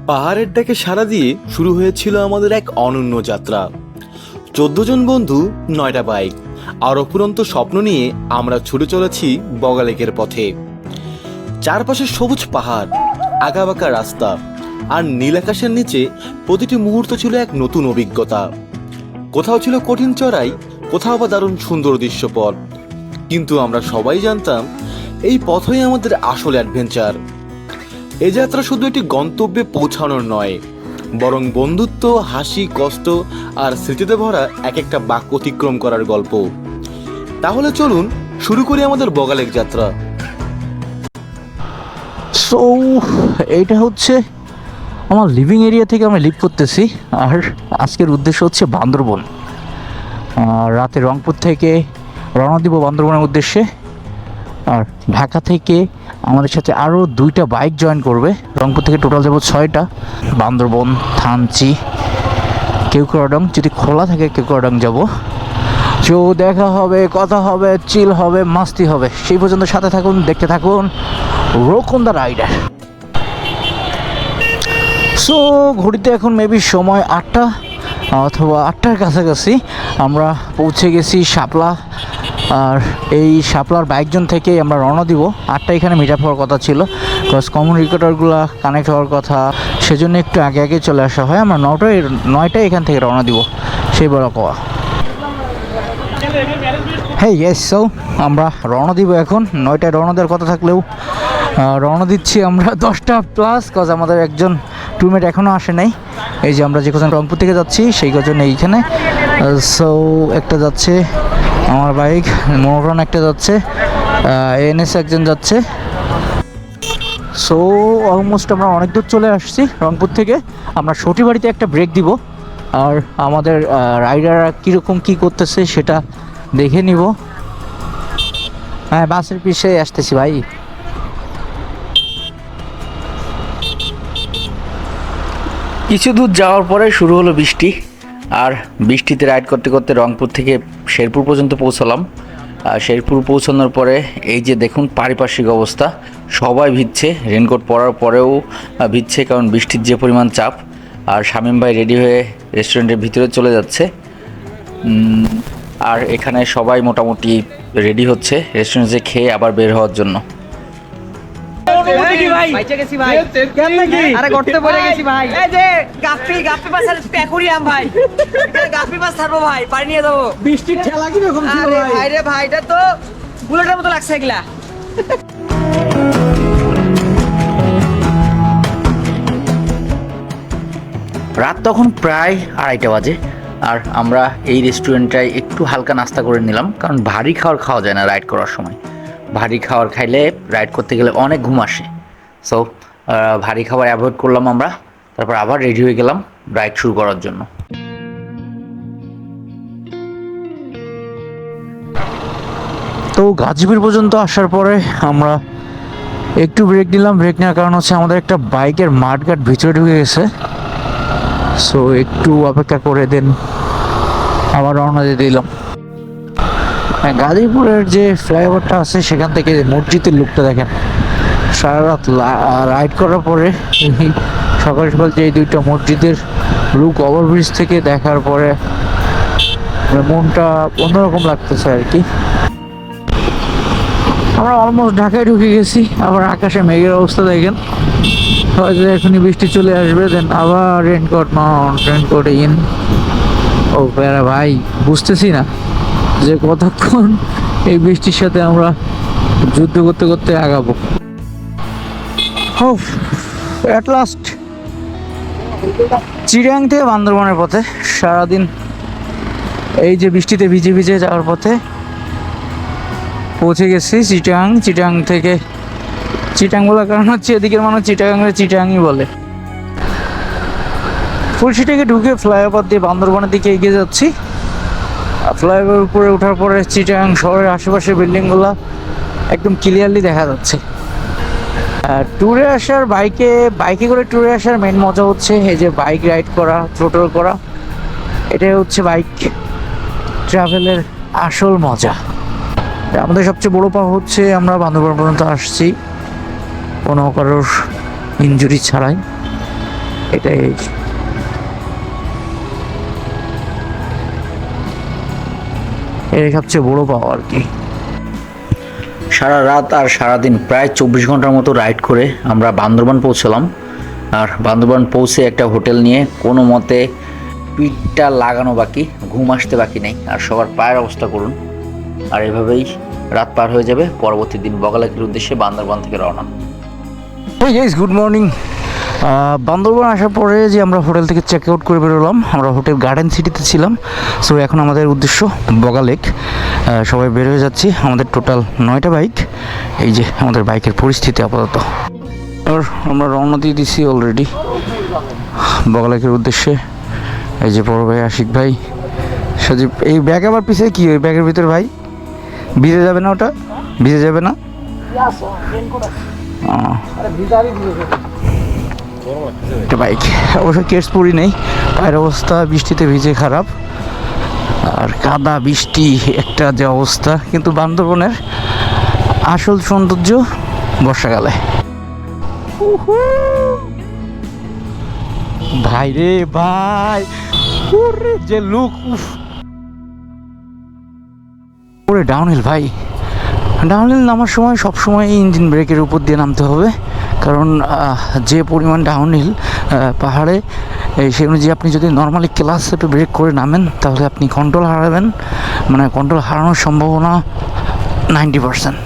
পাহাড়ের ডাকে সাড়া দিয়ে শুরু হয়েছিল আমাদের এক অনন্য যাত্রা। 14 জন বন্ধু, 9টা বাইক আর অফুরন্ত স্বপ্ন নিয়ে আমরা ছুটে চলেছি বগালেকের পথে। চারপাশে সবুজ পাহাড়, আঁকাবাঁকা রাস্তা আর নীল আকাশের নিচে প্রতিটি মুহূর্ত ছিল এক নতুন অভিজ্ঞতা। কোথাও ছিল কঠিন চড়াই, কোথাও বা দারুণ সুন্দর দৃশ্যপট, কিন্তু আমরা সবাই জানতাম এই পথই আমাদের আসল অ্যাডভেঞ্চার। এ যাত্রা শুধু একটি গন্তব্যে পৌঁছানোর নয়, বরং বন্ধুত্ব, হাসি, কষ্ট আর স্মৃতিতে ভরা এক একটা বাঁক অতিক্রম করার গল্প। তাহলে চলুন শুরু করি আমাদের বগালেক যাত্রা। সো এইটা হচ্ছে আমার লিভিং এরিয়া থেকে আমি লিভ করতেছি, আর আজকের উদ্দেশ্য হচ্ছে বান্দরবন। রাতে রংপুর থেকে রওনা দিব বান্দরবনের উদ্দেশ্যে। আর ঢাকা থেকে আমাদের সাথে আরও 2টা বাইক জয়েন করবে। রংপুর থেকে টোটাল যাব 6টা। বান্দরবন, থানচি, কেওক্রাডং, যদি খোলা থাকে কেওক্রাডং যাব। তো দেখা হবে, কথা হবে, চিল হবে, মাস্তি হবে। সেই পর্যন্ত সাথে থাকুন, দেখতে থাকুন rock on the rider. So ঘড়িতে এখন মেবি সময় 8টা অথবা 8টার কাছাকাছি। আমরা পৌঁছে গেছি শাপলা, আর এই শাপলার বাইকজন থেকে আমরা রওনা দিব। 8টা এখানে মিট আপ হওয়ার কথা ছিল, বিকজ কমন রেকর্ডারগুলো কানেক্ট হওয়ার কথা, সেজন্য একটু আগে আগে চলে আসা হয়। আমরা 9টায় এখান থেকে রওনা দিব, সেই বড় কোয়া। হ্যাঁ ইয়েস, সো আমরা রওনা দিব এখন। 9টায় রওনা দেওয়ার কথা থাকলেও রওনা দিচ্ছি আমরা 10টা প্লাস, কজ আমাদের একজন টুরমেট এখনও আসে নাই। এই যে আমরা যে কজন রংপুর থেকে যাচ্ছি সেই কজন এইখানে। সো একটা যাচ্ছে আমার বাইক, মোটরন একটা যাচ্ছে, এনএস একজন যাচ্ছে। সো অলমোস্ট আমরা অনেক দূর চলে আসছি রংপুর থেকে। আমরা সটিবাড়িতে একটা ব্রেক দিব, আর আমাদের রাইডাররা কীরকম কী করতেছে সেটা দেখে নিব। হ্যাঁ, বাসের পিছে আসতেছি ভাই। কিছু দূর যাওয়ার পরে শুরু হলো বৃষ্টি, আর বৃষ্টিতে রাইড করতে করতে রংপুর থেকে শেরপুর পর্যন্ত পৌঁছালাম। শেরপুর পৌঁছানোর পরে এই যে দেখুন পারিপার্শ্বিক অবস্থা, সবাই ভিজছে, রেনকোট পরার পরেও ভিজছে, কারণ বৃষ্টির যে পরিমাণ চাপ। আর শামীম ভাই রেডি হয়ে রেস্টুরেন্টের ভিতরে চলে যাচ্ছে, আর এখানে সবাই মোটামুটি রেডি হচ্ছে রেস্টুরেন্টে খেয়ে আবার বের হওয়ার জন্য। বৃষ্টির ঠেলা কিরকম ছিল ভাই রে ভাই, এটা তো বুলেটের মতো লাগছে এগুলা। রাত তখন প্রায় 2:30 বাজে, আর আমরা এই রেস্টুরেন্টটায় একটু হালকা নাস্তা করে নিলাম, কারণ ভারী খাবার খাওয়া যায় না রাইড করার সময়। ভারী খাবার খাইলে রাইড করতে গেলে অনেক ঘুম আসে। সো ভারী খাবার অ্যাভয়েড করলাম আমরা। তারপর আবার রেডি হয়ে গেলাম রাইড শুরু করার জন্য। তো গাজীপুর পর্যন্ত আসার পরে আমরা একটু ব্রেক নিলাম। ব্রেক নেওয়ার কারণ হচ্ছে আমাদের একটা বাইকের মাঠঘাট ভিতরে ঢুকে গেছে। সো একটু অপেক্ষা করে দেন, আবার রওনা দিয়ে দিলাম। গাজীপুরের যে ফ্লাইওভারটা আছে সেখান থেকে মসজিদের লুকটা দেখেন। সারা রাত রাইড করার পরে সকাল সকাল যে এই 2টা মসজিদের লুক ওভারব্রিজ থেকে দেখার পরে মনটা অন্যরকম লাগতেছে আর কি। আমরা অলমোস্ট ঢাকায় ঢুকে গেছি। আবার আকাশে মেঘের অবস্থা দেখেন, হয়তো এখনই বৃষ্টি চলে আসবে। দেন আবার রেনকোট নন, রেনকোট ইন। ও প্যারা ভাই, বুঝতেছি না যে কতক্ষণ এই বৃষ্টির সাথে আমরা যুদ্ধ করতে করতে আগাবো। অ্যাট লাস্ট চিড়িয়াং থেকে বান্দরবনের পথে সারাদিন এই যে বৃষ্টিতে ভিজে ভিজে যাওয়ার পথে পৌঁছে গেছি চিটাং। চিটাং থেকে, চিটাং বলার কারণ হচ্ছে এদিকের মানুষ চিটাংই বলে। ফুলশি থেকে ঢুকে ফ্লাইওভার দিয়ে বান্দরবনের দিকে এগিয়ে যাচ্ছি। ফ্লাইওভার উপরে ওঠার পরে চিটাং শহরের আশেপাশের বিল্ডিংগুলো একদম ক্লিয়ারলি দেখা যাচ্ছে। ট্যুরে আসার বাইকে করে ট্যুরে আসার মেন মজা হচ্ছে এই যে বাইক রাইড করা, থ্রোটল করা। এটাই হচ্ছে বাইক ট্রাভেলের আসল মজা। আমাদের সবচেয়ে বড় পাওয়া হচ্ছে আমরা বান্দরবান পর্যন্ত আসছি কোনো কারোর ইনজুরি ছাড়াই। এটাই এটাই সবচেয়ে বড় পাওয়া আর কি। সারা রাত আর সারাদিন প্রায় 24 ঘন্টার মতো রাইড করে আমরা বান্দরবান পৌঁছলাম। আর বান্দরবান পৌঁছে একটা হোটেল নিয়ে কোনো মতে পিঠটা লাগানো বাকি, ঘুম আসতে বাকি নেই। আর সবার পায়ের অবস্থা করুন। আর এভাবেই রাত পার হয়ে যাবে, পরবর্তী দিন বগালেকের উদ্দেশ্যে বান্দরবান থেকে রওনা। ওই গাইস, গুড মর্নিং। বান্দরবান আসার পরে যে আমরা হোটেল থেকে চেক আউট করে বেরোলাম, আমরা হোটেল গার্ডেন সিটিতে ছিলাম। সো এখন আমাদের উদ্দেশ্য বগালেক। সবাই বের হয়ে যাচ্ছি। আমাদের টোটাল 9টা বাইক। এই যে আমাদের বাইকের পরিস্থিতি আপাতত। আর আমরা রওনা দিয়ে দিছি অলরেডি বগালেকের উদ্দেশ্যে। এই যে বড় ভাই আশিক ভাই, সজীব। এই ব্যাগ আবার পিছিয়ে কি ওই ব্যাগের ভিতরে ভাই ভিজে যাবে না? ওটা ভিজে যাবে না? একটা বাইক অবশ্য কেটস পরি নেই, পায়ের অবস্থা বৃষ্টিতে ভিজে খারাপ। আর কাদা বৃষ্টি একটা যে অবস্থা। কিন্তু বান্দরবনের আসল সৌন্দর্য বর্ষাকালে। ভাই রে ভাই, যে লুক! ওরে ডাউনহিল ভাই, ডাউনহিল নামার সময় সবসময় ইঞ্জিন ব্রেকের উপর দিয়ে নামতে হবে। কারণ যে পরিমাণ ডাউনহিল পাহাড়ে, সেই অনুযায়ী আপনি যদি নর্মালি ক্লাস সেটে ব্রেক করে নামেন তাহলে আপনি কন্ট্রোল হারাবেন। মানে কন্ট্রোল হারানোর সম্ভাবনা 90%।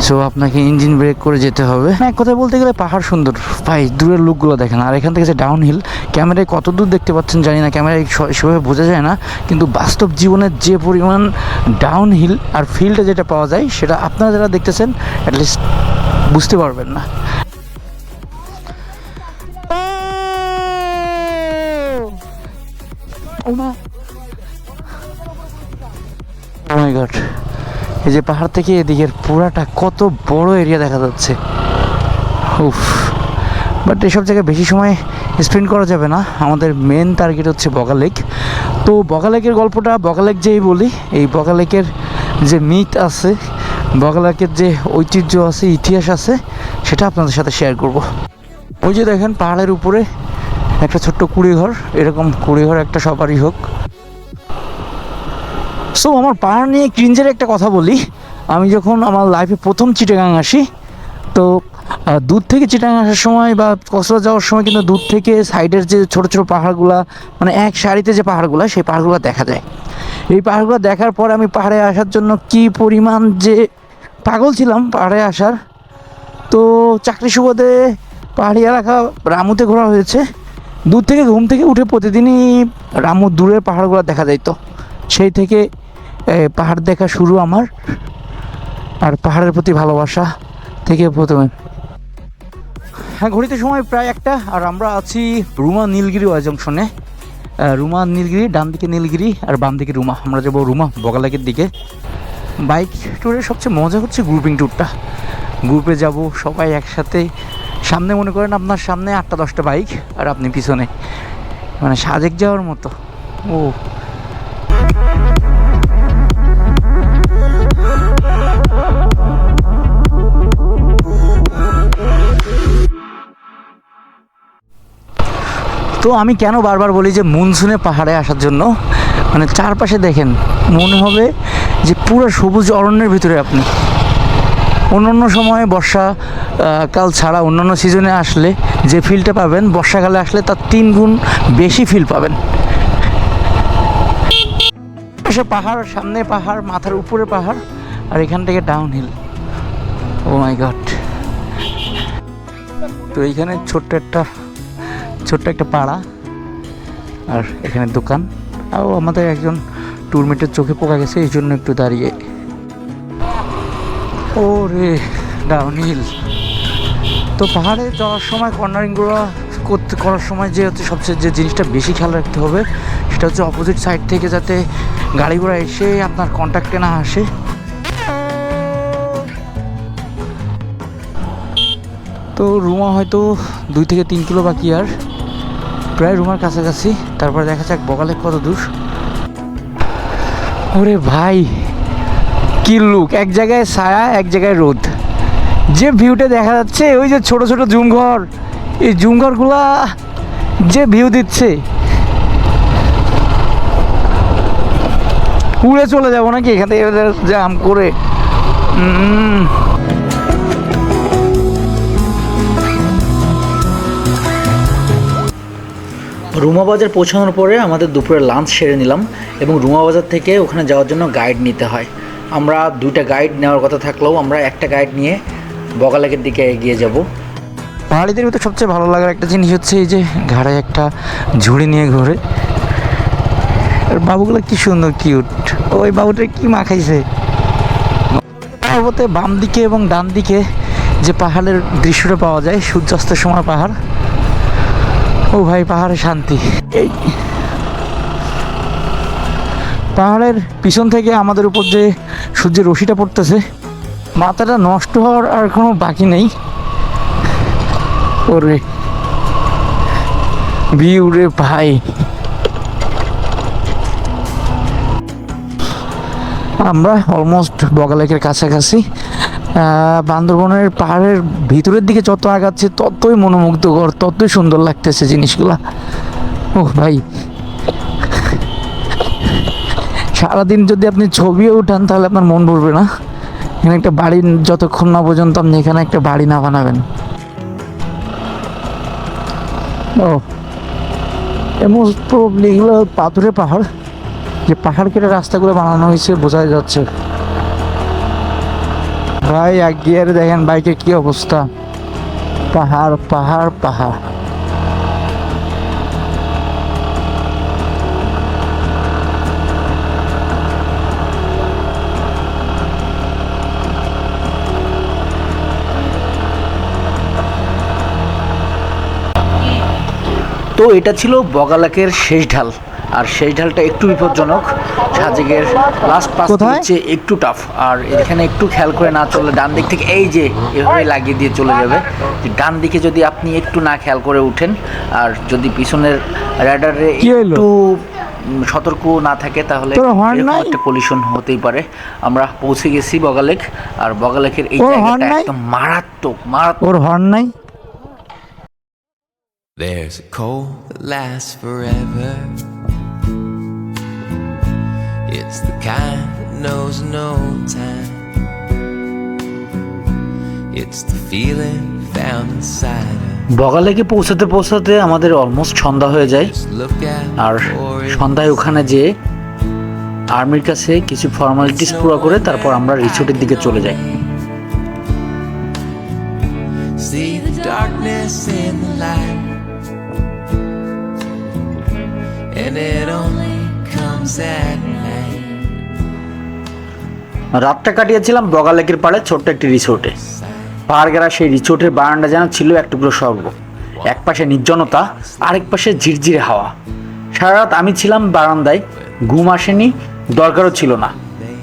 সো আপনাকে ইঞ্জিন ব্রেক করে যেতে হবে। এক কথায় বলতে গেলে পাহাড় সুন্দর ভাই, দূরের লুকগুলো দেখেন। আর এখান থেকে যে ডাউনহিল, ক্যামেরায় কত দূর দেখতে পাচ্ছেন জানি না, ক্যামেরায় সেভাবে বোঝা যায় না। কিন্তু বাস্তব জীবনের যে পরিমাণ ডাউনহিল আর ফিলটা যেটা পাওয়া যায়, সেটা আপনারা যারা দেখতেছেন অ্যাটলিস্ট বুঝতে পারবেন না। Oh my God! এই যে পাহাড় থেকে এদিকের পুরাটা কত বড় এরিয়া দেখা যাচ্ছে। উফ! বাট এসব জায়গায় বেশি সময় স্পেন্ড করা যাবে না। আমাদের মেন টার্গেট হচ্ছে বগালেক। তো বগালেকের গল্পটা বগালেক যেই বলি, এই বগালেকের যে মিথ আছে, বগালেকের যে ঐতিহ্য আছে, ইতিহাস আছে, সেটা আপনাদের সাথে শেয়ার করব। ওই যে দেখেন পাহাড়ের উপরে একটা ছোট্ট কুড়িঘর, এরকম কুড়িঘর একটা সবারই হোক। সো আমার পাহাড় নিয়ে ক্রিঞ্জের একটা কথা বলি। আমি যখন আমার লাইফে প্রথম চিটাগাং আসি, তো দূর থেকে চিটাগাং আসার সময় বা কক্সবাজার যাওয়ার সময় কিন্তু দূর থেকে সাইডের যে ছোটো ছোটো পাহাড়গুলো, মানে এক সারিতে যে পাহাড়গুলো, সেই পাহাড়গুলো দেখা যায়। এই পাহাড়গুলো দেখার পর আমি পাহাড়ে আসার জন্য কি পরিমাণ যে পাগল ছিলাম পাহাড়ে আসার। তো চাকরি সুবাদে পাহাড়ি এলাকা রামুতে ঘোরা হয়েছে। দূর থেকে ঘুম থেকে উঠে প্রতিদিনই রামুর দূরের পাহাড়গুলো দেখা যাইত। সেই থেকে পাহাড় দেখা শুরু আমার। আর পাহাড়ের প্রতি ভালোবাসা থেকে প্রথমে। হ্যাঁ, ঘড়িতে সময় প্রায় 1টা। আর আমরা আছি রুমা নীলগিরি ওয়াই জংশনে। রুমা নীলগিরি, ডান দিকে নীলগিরি আর বাম দিকে রুমা। আমরা যাবো রুমা বগালেকের দিকে। বাইক ট্যুরের সবচেয়ে মজা হচ্ছে গ্রুপিং ট্যুরটা। গ্রুপে যাব সবাই একসাথে। সামনে মনে করেন আপনার সামনে 8টা-10টা বাইক আর আপনি পিছনে, মানে সাজেক যাওয়ার মতো। ও তো আমি কেন বারবার বলি যে মনসুনে পাহাড়ে আসার জন্য, মানে চারপাশে দেখেন মনে হবে যে পুরো সবুজ অরণ্যের ভিতরে আপনি। অন্যান্য সময়ে বর্ষাকাল ছাড়া অন্যান্য সিজনে আসলে যে ফিলটা পাবেন, বর্ষাকালে আসলে তার 3 গুণ বেশি ফিল পাবেন। পাহাড়, সামনে পাহাড়, মাথার উপরে পাহাড়, আর এখান থেকে ডাউনহিল। ও মাই গড! তো এইখানে ছোট্ট একটা পাড়া, আর এখানে দোকান। আর আমাদের একজন ট্যুরমেটের চোখে পোকা গেছে, এই জন্য একটু দাঁড়িয়ে। ও রে, ডাউনহিল। তো পাহাড়ে যাওয়ার সময় কর্নারিংগুলো করার সময় যে হচ্ছে সবচেয়ে যে জিনিসটা বেশি খেয়াল রাখতে হবে, সেটা হচ্ছে অপোজিট সাইড থেকে যাতে গাড়ি ঘোড়া এসে আপনার কন্ট্যাক্টে না আসে। তো রুমা হয়তো 2 থেকে 3 কিলো বাকি, আর প্রায় রুমার কাছাকাছি। তারপরে দেখা যাক বগালেক কত দূর। ওরে ভাই, কি লুক! এক জায়গায় ছায়া, এক জায়গায় রোদ। যে ভিউটা দেখা যাচ্ছে, ওই যে ছোট ছোট জুমঘর, এই জুমঘরগুলা যে ভিউ দিচ্ছে, উড়ে চলে যাবো নাকি এখান থেকে জাম করে। রুমা বাজার পৌঁছানোর পরে আমাদের দুপুরে লাঞ্চ সেরে নিলাম এবং রুমা বাজার থেকে ওখানে যাওয়ার জন্য গাইড নিতে হয়। আমরা 2টা গাইড নেওয়ার কথা থাকলেও আমরা একটা গাইড নিয়ে বগালেকের দিকে এগিয়ে যাব। পাহাড়িদের ভিতরে সবচেয়ে ভালো লাগার একটা জিনিস হচ্ছে এই যে ঘাড়ে একটা ঝুড়ি নিয়ে ঘোরে। আর বাবুগুলো কি সুন্দর কিউট। ওই বাবুটা কি মাখাইছে। পর্বতে বাম দিকে এবং ডান দিকে যে পাহাড়ের দৃশ্যটা পাওয়া যায়, সূর্যাস্তের সময় পাহাড়, ও ভাই পাহাড়ে শান্তি। এই পাহাড়ের পিছন থেকে আমাদের উপর যে সূর্যের রশ্মিটা পড়তেছে, মাথাটা নষ্ট হওয়ার আর কোনো বাকি নেই। ওরে ভিউ রে ভাই। আমরা অলমোস্ট বগালেকের কাছাকাছি। বান্দরবনের পাহাড়ের ভিতরের দিকে যত আগাচ্ছে ততই মনোমুগ্ধকর, ততই সুন্দর লাগতেছে জিনিসগুলা। ওহ ভাই, সারাদিন যদি আপনি ছবিও উঠান তাহলে আপনার মন ভরবে না। এখানে একটা বাড়ি, যতক্ষণ না পর্যন্ত আপনি এখানে একটা বাড়ি না বানাবেন। ও মোস্ট প্রবলি এগুলো পাথুরে পাহাড়, যে পাহাড় কেটে রাস্তাগুলো বানানো হয়েছে বোঝা যাচ্ছে। ভাই এক গিয়ারে দেখেন বাইকের কি অবস্থা। পাহাড় পাহাড় পাহাড়। তো এটা ছিল বগালেকের শেষ ঢাল। আর শেষ ঢালটা একটু বিপজ্জনক। সাজেকের লাস্ট পাস হচ্ছে একটু টাফ। আর এখানে একটু খেয়াল করে না চললে ডান দিক থেকে এই যে এভাবে লাগিয়ে দিয়ে চলে যাবে। ডান দিকে যদি আপনি একটু না খেয়াল করে উঠেন আর যদি পিছনের রাইডারে একটু সতর্ক না থাকে তাহলে একটা কলিশন হতেই পারে। আমরা পৌঁছে গেছি বগালেক। আর বগালেকের এই জায়গাটা একদম মারাত্মক মারাত্মক। ওর হর্ন নাই। There's a cold that lasts forever. It's the kind that knows no time. It's the feeling found inside us. বগালেকে পৌঁছাতে পৌঁছাতে আমাদের অলমোস্ট সন্ধ্যা হয়ে যায়। আর সন্ধ্যায় ওখানে যে আর্মির কাছে কিছু ফর্মালিটিস পুরো করে তারপর আমরা রিসোর্টের দিকে চলে যাই। See the darkness in the light. And it only comes at night. রাতটা কাটিয়েছিলাম বগালেকের পাড়ে ছোট্ট একটি রিসোর্টে। পাহাড়গেরা সেই রিসোর্টের বারান্দা যেন ছিল এক টুকরো স্বর্গ। এক পাশে নির্জনতা, আরেক পাশে ঝিরঝিরে হাওয়া। সারা রাত আমি ছিলাম বারান্দায়, ঘুম আসেনি, দরকারও ছিল না।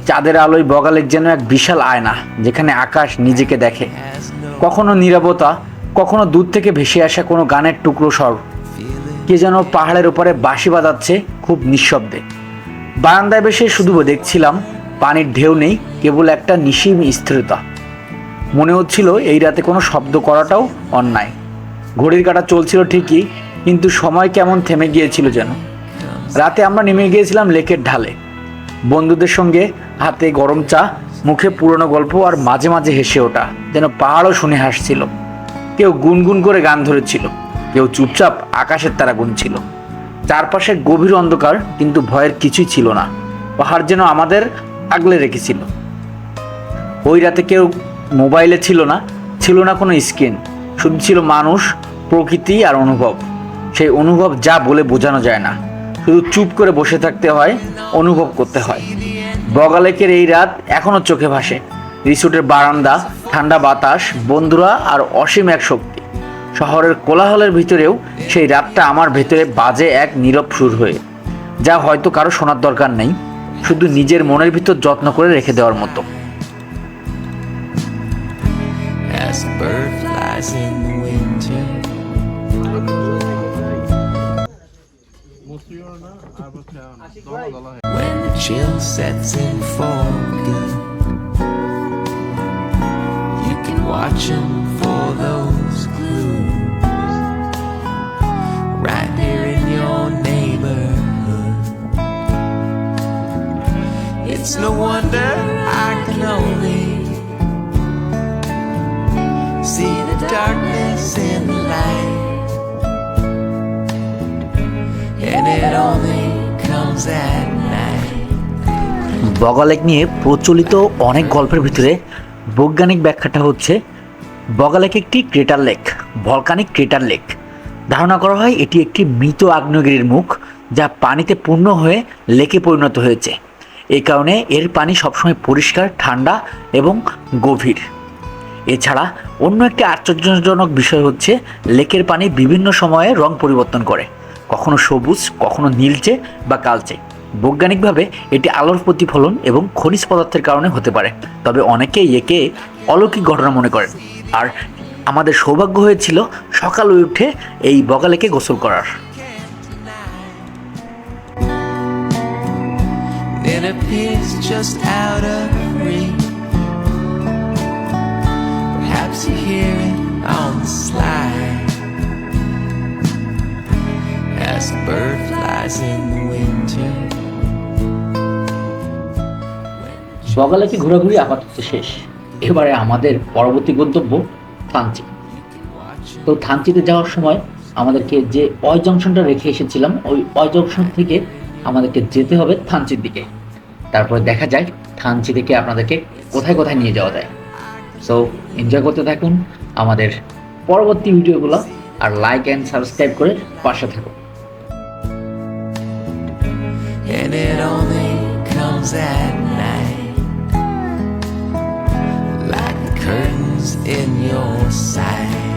চাঁদের আলোয় বগালেক যেন এক বিশাল আয়না, যেখানে আকাশ নিজেকে দেখে। কখনো নীরবতা, কখনো দূর থেকে ভেসে আসা কোনো গানের টুকরো স্বর। কে যেন পাহাড়ের উপরে বাঁশি বাজাচ্ছে খুব নিঃশব্দে। বারান্দায় বসে শুধু দেখছিলাম, পানির ঢেউ নেই, কেবল একটা নিশিম স্থিরতা। মনে হচ্ছিল এই রাতে কোনো শব্দ করাটাও অন্যায়। ঘড়ির কাঁটা চলছিল ঠিকই, কিন্তু সময় কেমন থেমে গিয়েছিল যেন। রাতে আমরা নেমে গিয়েছিলাম লেকের ঢালে, বন্ধুদের সঙ্গে হাতে গরম চা, মুখে পুরনো গল্প, আর মাঝে মাঝে হেসে ওঠা, যেন পাহাড়ও শুনে হাসছিল। কেউ গুনগুন করে গান ধরেছিল, কেউ চুপচাপ আকাশের তারা গুনছিল। চারপাশে গভীর অন্ধকার, কিন্তু ভয়ের কিছুই ছিল না। পাহাড় যেন আমাদের আগলে রেখেছিল। ওই রাতে কেউ মোবাইলে ছিল না, ছিল না কোনো স্ক্রিন, শুধু ছিল মানুষ, প্রকৃতি আর অনুভব। সেই অনুভব যা বলে বোঝানো যায় না, শুধু চুপ করে বসে থাকতে হয়, অনুভব করতে হয়। বগালেকের এই রাত এখনো চোখে ভাসে। রিসোর্টের বারান্দা, ঠান্ডা বাতাস, বন্ধুরা আর অসীম এক শক্তি। শহরের কোলাহলের ভিতরেও সেই রাতটা আমার ভেতরে বাজে এক নীরব সুর হয়ে, যা হয়তো কারো শোনার দরকার নেই, শুধু নিজের মনের ভিতর যত্ন করে রেখে দেওয়ার মতো। As the bird flies in the winter. When the chill sets in for good, you can watch 'em for those clues. right here in your neighborhood. It's no wonder I can only see the darkness in the light, and it only comes at night. Boga Lake নিয়ে প্রচলিত অনেক গল্পের ভিতরে বৈজ্ঞানিক ব্যাখ্যাটা হচ্ছে বগালেক একটি crater lake, volcanic crater lake. ধারণা করা হয় এটি একটি মৃত আগ্নেয়গিরির মুখ যা পানিতে পূর্ণ হয়ে লেকে পরিণত হয়েছে। এই কারণে এর পানি সবসময় পরিষ্কার, ঠান্ডা এবং গভীর। এছাড়া অন্য একটি আশ্চর্যজনক বিষয় হচ্ছে লেকের পানি বিভিন্ন সময়ে রং পরিবর্তন করে, কখনো সবুজ, কখনো নীলচে বা কালচে। বৈজ্ঞানিকভাবে এটি আলোর প্রতিফলন এবং খনিজ পদার্থের কারণে হতে পারে, তবে অনেকেই একে অলৌকিক ঘটনা মনে করেন। আর আমাদের সৌভাগ্য হয়েছিল সকালে উঠে এই বগালেকে গোসল করার। It appears just out of reach. Perhaps you hear it on the slide as the bird flies in the winter. বগালেকে ঘোরাঘুরি আপাতত শেষ। এবারে আমাদের পরবর্তী গন্তব্য থানচি। তো থানচিতে যাওয়ার সময় আমাদেরকে যে অয় জংশনটা রেখে এসেছিলাম, ওই অয় জংশন থেকে আমাদেরকে যেতে হবে থানচির দিকে। তারপরে দেখা যায় থানচি থেকে আপনাদেরকে কোথায় কোথায় নিয়ে যাওয়া যায়। সো এনজয় করতে থাকুন আমাদের পরবর্তী ভিডিওগুলো, আর লাইক অ্যান্ড সাবস্ক্রাইব করে পাশে থাকুন। And it only comes at night, like the curtains in your sight.